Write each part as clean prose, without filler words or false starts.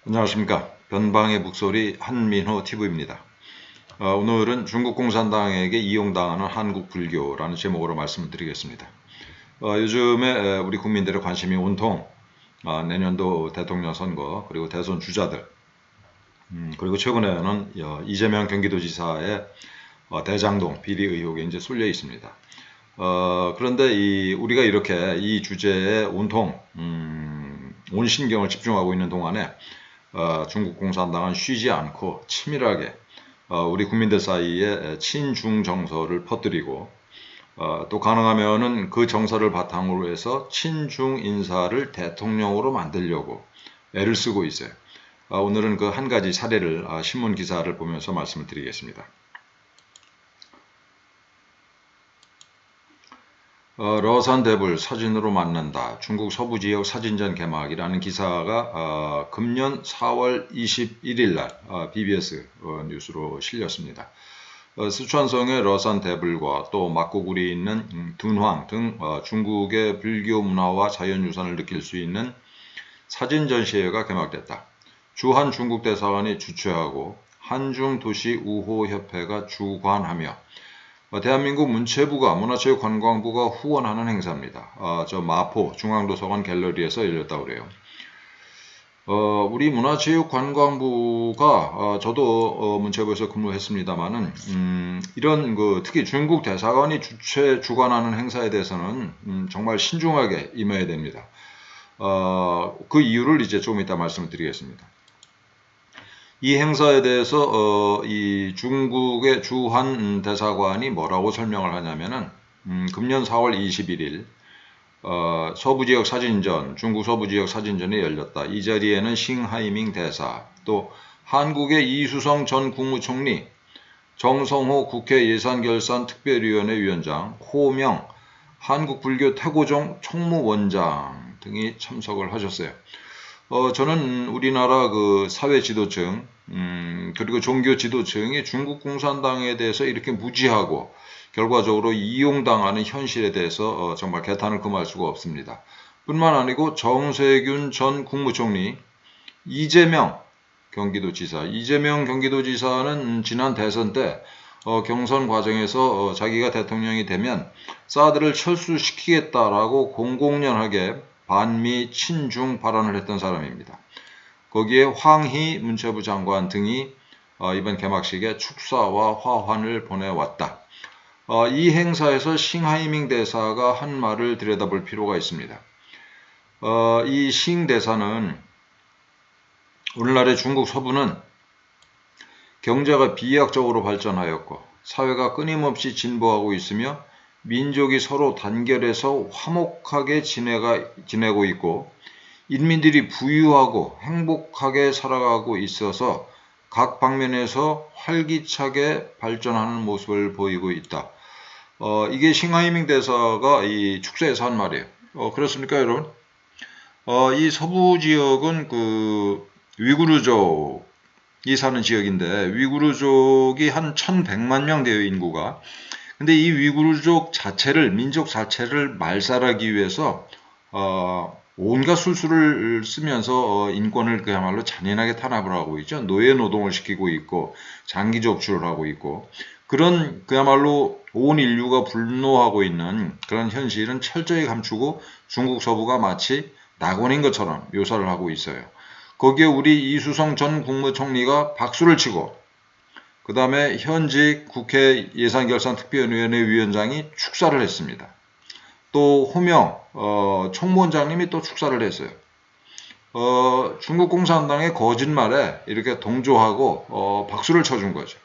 안녕하십니까. 변방의 북소리 한민호 TV입니다. 오늘은 중국 공산당에게 이용당하는 한국 불교라는 제목으로 말씀을 드리겠습니다. 요즘에 우리 국민들의 관심이 온통 내년도 대통령 선거 그리고 대선 주자들 그리고 최근에는 이재명 경기도지사의 대장동 비리 의혹에 이제 쏠려 있습니다. 그런데 우리가 이렇게 이 주제에 온통 온 신경을 집중하고 있는 동안에 중국 공산당은 쉬지 않고 치밀하게 우리 국민들 사이에 친중 정서를 퍼뜨리고 또 가능하면은 그 정서를 바탕으로 해서 친중 인사를 대통령으로 만들려고 애를 쓰고 있어요. 오늘은 그 한 가지 사례를 신문 기사를 보면서 말씀을 드리겠습니다. 러산대불 사진으로 만난다. 중국 서부지역 사진전 개막이라는 기사가 금년 4월 21일 날 BBS 뉴스로 실렸습니다. 스촨성의 러산대불과 또 막고구리에 있는 둔황 등 중국의 불교 문화와 자연유산을 느낄 수 있는 사진 전시회가 개막됐다. 주한 중국 대사관이 주최하고 한중도시우호협회가 주관하며 대한민국 문체부가 문화체육관광부가 후원하는 행사입니다. 저 마포 중앙도서관 갤러리에서 열렸다고 그래요. 우리 문화체육관광부가 저도 문체부에서 근무했습니다만은 이런 특히 중국 대사관이 주관하는 행사에 대해서는 정말 신중하게 임해야 됩니다. 그 이유를 이제 조금 이따 말씀을 드리겠습니다. 이 행사에 대해서 이 중국의 주한 대사관이 뭐라고 설명을 하냐면은 금년 4월 21일 서부지역 사진전, 중국 서부지역 사진전이 열렸다. 이 자리에는 싱하이밍 대사, 또 한국의 이수성 전 국무총리, 정성호 국회 예산결산특별위원회 위원장, 호명 한국불교 태고종 총무원장 등이 참석을 하셨어요. 저는 우리나라 그 사회 지도층, 그리고 종교 지도층이 중국 공산당에 대해서 이렇게 무지하고 결과적으로 이용당하는 현실에 대해서 정말 개탄을 금할 수가 없습니다. 뿐만 아니고 정세균 전 국무총리, 이재명 경기도지사는 지난 대선 때 경선 과정에서 자기가 대통령이 되면 사드를 철수시키겠다라고 공공연하게 반미 친중 발언을 했던 사람입니다. 거기에 황희 문체부 장관 등이 이번 개막식에 축사와 화환을 보내왔다. 이 행사에서 싱하이밍 대사가 한 말을 들여다볼 필요가 있습니다. 이 싱 대사는 오늘날의 중국 서부는 경제가 비약적으로 발전하였고 사회가 끊임없이 진보하고 있으며 민족이 서로 단결해서 화목하게 지내고 있고 인민들이 부유하고 행복하게 살아가고 있어서 각 방면에서 활기차게 발전하는 모습을 보이고 있다. 이게 싱하이밍 대사가 이 축사에서 한 말이에요. 그렇습니까, 여러분? 이 서부 지역은 그 위구르족이 사는 지역인데 위구르족이 한 1100만 명 돼요, 인구가. 근데 이 위구르족 자체를, 민족 자체를 말살하기 위해서 온갖 술수를 쓰면서 인권을 그야말로 잔인하게 탄압을 하고 있죠. 노예 노동을 시키고 있고 장기 적출을 하고 있고 그런 그야말로 온 인류가 분노하고 있는 그런 현실은 철저히 감추고 중국 서부가 마치 낙원인 것처럼 묘사를 하고 있어요. 거기에 우리 이수성 전 국무총리가 박수를 치고 그 다음에 현직 국회 예산결산특별위원회 위원장이 축사를 했습니다. 또 호명 총무원장님이 또 축사를 했어요. 중국 공산당의 거짓말에 이렇게 동조하고 박수를 쳐준 거죠.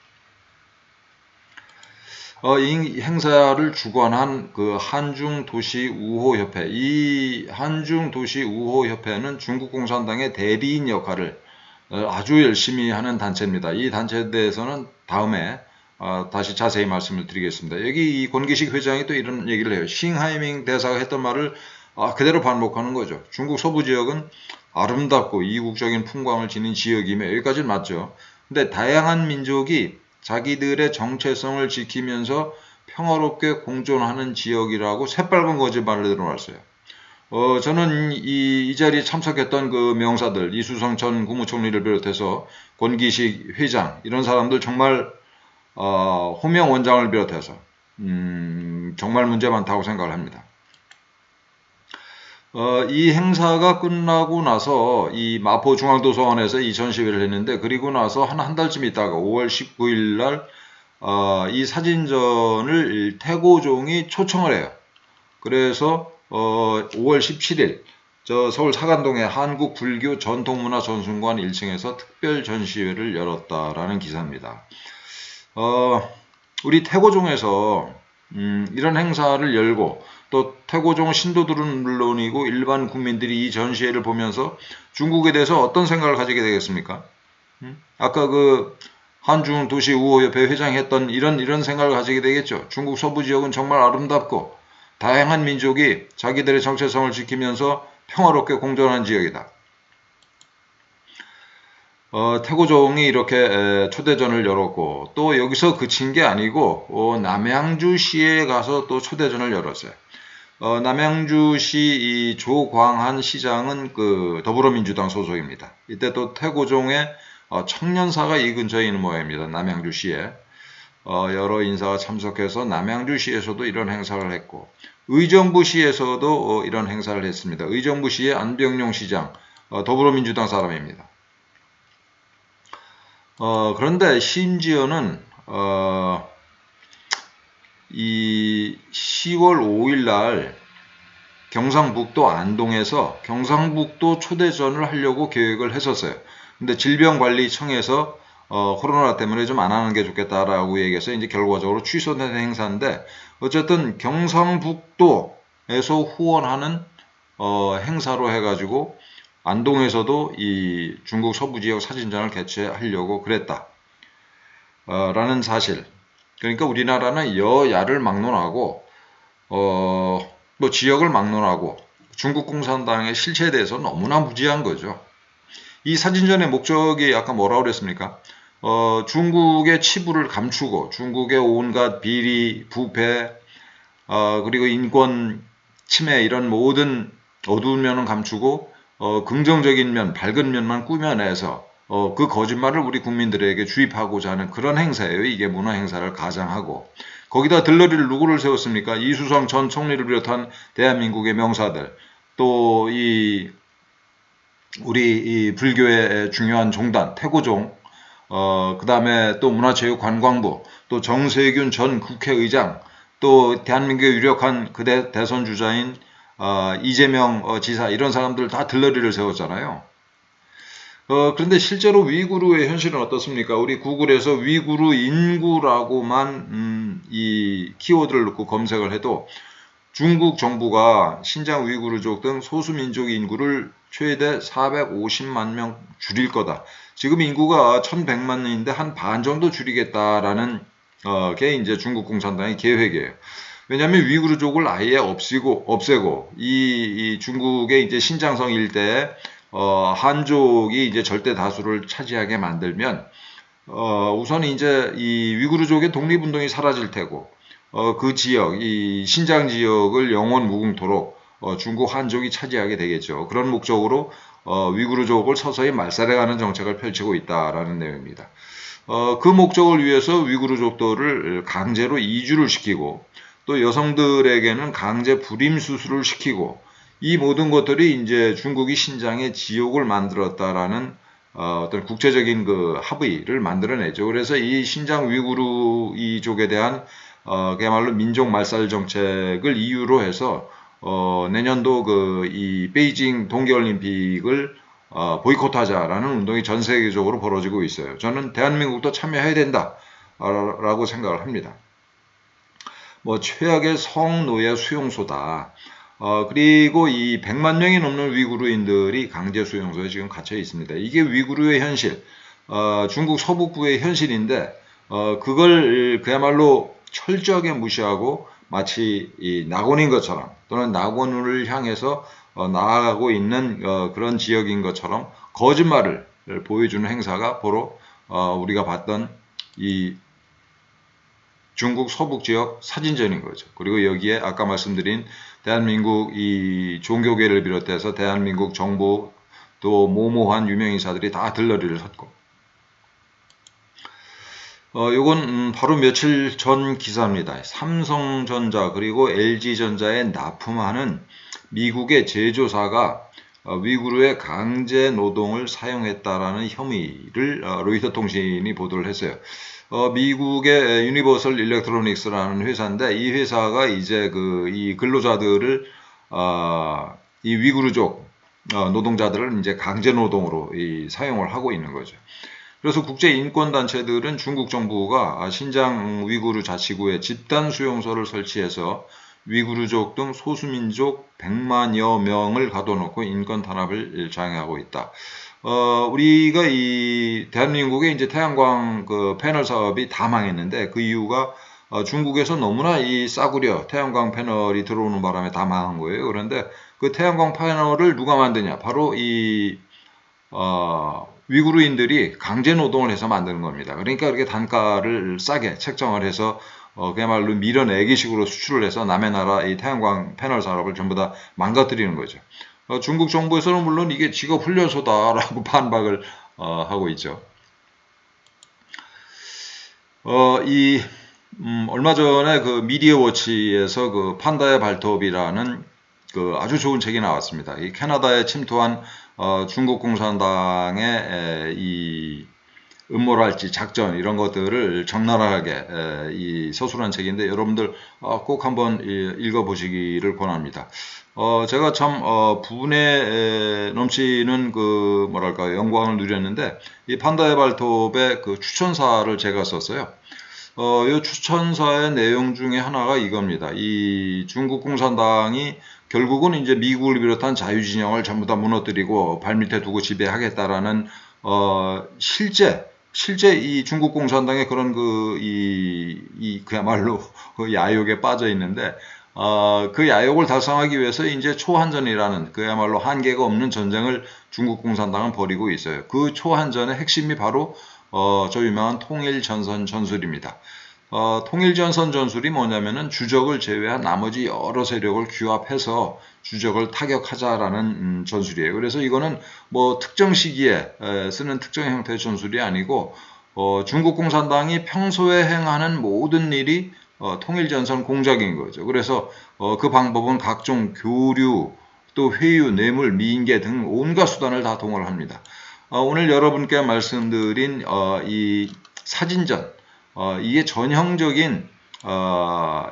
이 행사를 주관한 그 한중도시우호협회, 이 한중도시우호협회는 중국 공산당의 대리인 역할을 아주 열심히 하는 단체입니다. 이 단체에 대해서는 다음에 다시 자세히 말씀을 드리겠습니다. 여기 이 권기식 회장이 또 이런 얘기를 해요. 싱하이밍 대사가 했던 말을 그대로 반복하는 거죠. 중국 서부 지역은 아름답고 이국적인 풍광을 지닌 지역이며 여기까지는 맞죠. 근데 다양한 민족이 자기들의 정체성을 지키면서 평화롭게 공존하는 지역이라고 새빨간 거짓말을 들어놨어요. 저는 이 자리에 참석했던 그 명사들, 이수성 전 국무총리를 비롯해서 권기식 회장, 이런 사람들 정말, 호명 원장을 비롯해서, 정말 문제 많다고 생각을 합니다. 이 행사가 끝나고 나서 이 마포중앙도서관에서 이 전시회를 했는데, 그리고 나서 한 달쯤 있다가 5월 19일 날, 이 사진전을 태고종이 초청을 해요. 그래서 5월 17일 저 서울 사간동의 한국불교 전통문화전승관 1층에서 특별 전시회를 열었다라는 기사입니다. 우리 태고종에서 이런 행사를 열고 또 태고종 신도들은 물론이고 일반 국민들이 이 전시회를 보면서 중국에 대해서 어떤 생각을 가지게 되겠습니까? 아까 그 한중 도시 우호협회 회장이 했던 이런 생각을 가지게 되겠죠. 중국 서부 지역은 정말 아름답고 다양한 민족이 자기들의 정체성을 지키면서 평화롭게 공존한 지역이다. 태고종이 이렇게 초대전을 열었고 또 여기서 그친 게 아니고 남양주시에 가서 또 초대전을 열었어요. 남양주시 이 조광한 시장은 그 더불어민주당 소속입니다. 이때 또 태고종의 청년사가 이 근처에 있는 모양입니다. 남양주시에. 여러 인사가 참석해서 남양주시에서도 이런 행사를 했고 의정부시에서도 이런 행사를 했습니다. 의정부시의 안병용 시장, 더불어민주당 사람입니다. 그런데 심지어는 이 10월 5일 날 경상북도 안동에서 경상북도 초대전을 하려고 계획을 했었어요. 근데 질병관리청에서 코로나 때문에 좀 안 하는 게 좋겠다라고 얘기해서 이제 결과적으로 취소된 행사인데 어쨌든 경상북도에서 후원하는 행사로 해가지고 안동에서도 이 중국 서부 지역 사진전을 개최하려고 그랬다. 라는 사실. 그러니까 우리나라는 여야를 막론하고 뭐 지역을 막론하고 중국 공산당의 실체에 대해서 너무나 무지한 거죠. 이 사진전의 목적이 아까 뭐라고 그랬습니까? 중국의 치부를 감추고 중국의 온갖 비리, 부패, 그리고 인권 침해 이런 모든 어두운 면은 감추고 긍정적인 면, 밝은 면만 꾸며내서 그 거짓말을 우리 국민들에게 주입하고자 하는 그런 행사예요. 이게 문화 행사를 가장하고 거기다 들러리를 누구를 세웠습니까? 이수성 전 총리를 비롯한 대한민국의 명사들 또 우리 이 불교의 중요한 종단 태고종 그 다음에 또 문화체육관광부 또 정세균 전 국회의장 또 대한민국의 유력한 그대 대선 주자인 이재명 지사 이런 사람들 다 들러리를 세웠잖아요. 그런데 실제로 위구르의 현실은 어떻습니까? 우리 구글에서 위구르 인구라고만 이 키워드를 넣고 검색을 해도 중국 정부가 신장 위구르족 등 소수민족 인구를 최대 450만 명 줄일 거다. 지금 인구가 1100만 명인데 한 반 정도 줄이겠다라는 게 이제 중국 공산당의 계획이에요. 왜냐하면 위구르족을 아예 없애고 이 중국의 이제 신장성 일대에 한족이 이제 절대 다수를 차지하게 만들면 우선 이제 이 위구르족의 독립운동이 사라질 테고 그 지역, 이 신장 지역을 영원 무궁토록 중국 한족이 차지하게 되겠죠. 그런 목적으로 위구르족을 서서히 말살해가는 정책을 펼치고 있다라는 내용입니다. 그 목적을 위해서 위구르족들을 강제로 이주를 시키고 또 여성들에게는 강제 불임 수술을 시키고 이 모든 것들이 이제 중국이 신장의 지옥을 만들었다라는 어떤 국제적인 그 합의를 만들어내죠. 그래서 이 신장 위구르 이족에 대한 그야말로 민족 말살 정책을 이유로 해서 내년도 그 이 베이징 동계올림픽을 보이콧하자라는 운동이 전 세계적으로 벌어지고 있어요. 저는 대한민국도 참여해야 된다라고 생각을 합니다. 뭐 최악의 성노예 수용소다. 그리고 이 100만 명이 넘는 위구르인들이 강제 수용소에 지금 갇혀 있습니다. 이게 위구르의 현실, 중국 서북부의 현실인데 그걸 그야말로 철저하게 무시하고 마치 이 낙원인 것처럼 또는 낙원을 향해서 나아가고 있는 그런 지역인 것처럼 거짓말을 보여주는 행사가 바로 우리가 봤던 이 중국 서북 지역 사진전인 거죠. 그리고 여기에 아까 말씀드린 대한민국 이 종교계를 비롯해서 대한민국 정부 또 모모한 유명인사들이 다 들러리를 섰고, 요건 바로 며칠 전 기사입니다. 삼성전자 그리고 LG전자에 납품하는 미국의 제조사가 위구르의 강제 노동을 사용했다라는 혐의를 로이터 통신이 보도를 했어요. 미국의 유니버설 일렉트로닉스라는 회사인데, 이 회사가 이제 이 근로자들을 이 위구르족 노동자들을 이제 강제 노동으로 사용을 하고 있는 거죠. 그래서 국제 인권 단체들은 중국 정부가 신장 위구르 자치구에 집단 수용소를 설치해서 위구르족 등 소수민족 100만여 명을 가둬놓고 인권 탄압을 장애하고 있다. 우리가 이 대한민국의 이제 태양광 패널 사업이 다 망했는데, 그 이유가 중국에서 너무나 이 싸구려 태양광 패널이 들어오는 바람에 다 망한 거예요. 그런데 그 태양광 패널을 누가 만드냐? 바로 이 위구르인들이 강제 노동을 해서 만드는 겁니다. 그러니까 이렇게 단가를 싸게 책정을 해서 그야말로 밀어내기식으로 수출을 해서 남의 나라 이 태양광 패널 산업을 전부 다 망가뜨리는 거죠. 중국 정부에서는 물론 이게 직업 훈련소다라고 반박을 하고 있죠. 얼마 전에 그 미디어워치에서 그 판다의 발톱이라는 아주 좋은 책이 나왔습니다. 이 캐나다에 침투한 중국 공산당의 이 음모랄지 작전 이런 것들을 적나라하게 이 서술한 책인데, 여러분들 꼭 한번 읽어보시기를 권합니다. 제가 참 분에 넘치는 뭐랄까 영광을 누렸는데, 이 판다의 발톱의 추천사를 제가 썼어요. 이 추천사의 내용 중에 하나가 이겁니다. 이 중국 공산당이 결국은 이제 미국을 비롯한 자유진영을 전부 다 무너뜨리고 발밑에 두고 지배하겠다라는 실제 이 중국 공산당의 그런 그야말로 그 야욕에 빠져 있는데, 그 야욕을 달성하기 위해서 이제 초한전이라는 그야말로 한계가 없는 전쟁을 중국 공산당은 벌이고 있어요. 그 초한전의 핵심이 바로 저 유명한 통일전선 전술입니다. 통일전선 전술이 뭐냐면은 주적을 제외한 나머지 여러 세력을 규합해서 주적을 타격하자라는 전술이에요. 그래서 이거는 뭐 특정 시기에 쓰는 특정 형태의 전술이 아니고, 중국 공산당이 평소에 행하는 모든 일이 통일전선 공작인 거죠. 그래서 그 방법은 각종 교류, 또 회유, 뇌물, 미인계 등 온갖 수단을 다 동원을 합니다. 오늘 여러분께 말씀드린 이 사진전, 이게 전형적인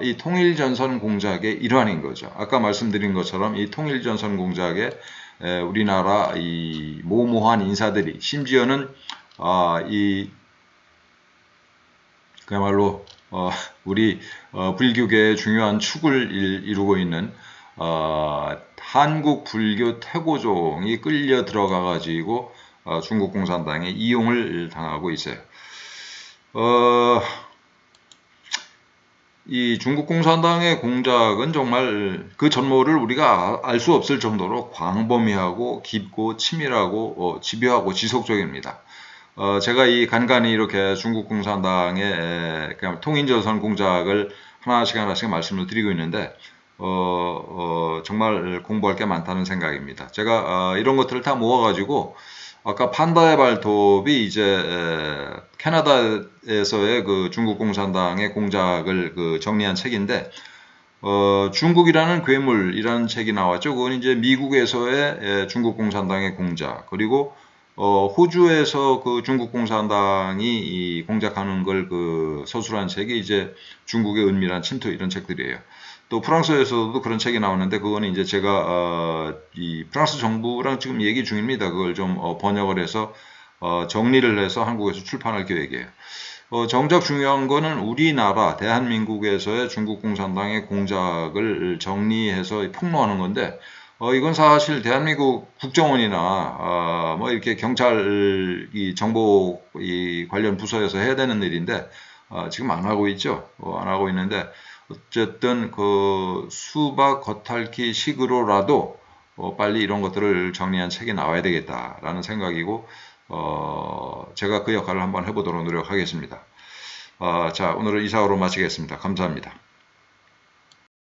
이 통일전선 공작의 일환인 거죠. 아까 말씀드린 것처럼 이 통일전선 공작에 우리나라 이 모모한 인사들이, 심지어는 그야말로 우리 불교계의 중요한 축을 이루고 있는 한국 불교 태고종이 끌려 들어가 가지고 중국 공산당에 이용을 당하고 있어요. 이 중국 공산당의 공작은 정말 그 전모를 우리가 알 수 없을 정도로 광범위하고 깊고 치밀하고 집요하고 지속적입니다. 제가 이 간간히 이렇게 중국 공산당의 통일전선 공작을 하나씩 말씀을 드리고 있는데, 정말 공부할 게 많다는 생각입니다. 제가 이런 것들을 다 모아가지고 아까 판다의 발톱이 이제 캐나다에서의 그 중국 공산당의 공작을 정리한 책인데, 중국이라는 괴물이라는 책이 나왔죠. 그건 이제 미국에서의 중국 공산당의 공작, 그리고 호주에서 그 중국 공산당이 공작하는 걸 서술한 책이 이제 중국의 은밀한 침투, 이런 책들이에요. 또 프랑스에서도 그런 책이 나오는데, 그거는 이제 제가 이 프랑스 정부랑 지금 얘기 중입니다. 그걸 좀 번역을 해서 정리를 해서 한국에서 출판할 계획이에요. 정작 중요한 거는 우리나라 대한민국에서의 중국 공산당의 공작을 정리해서 폭로하는 건데, 이건 사실 대한민국 국정원이나 뭐 이렇게 경찰 이 정보 이 관련 부서에서 해야 되는 일인데 지금 안 하고 있죠. 안 하고 있는데, 어쨌든 수박 겉핥기 식으로라도 빨리 이런 것들을 정리한 책이 나와야 되겠다라는 생각이고, 제가 그 역할을 한번 해보도록 노력하겠습니다. 자, 오늘은 이상으로 마치겠습니다. 감사합니다.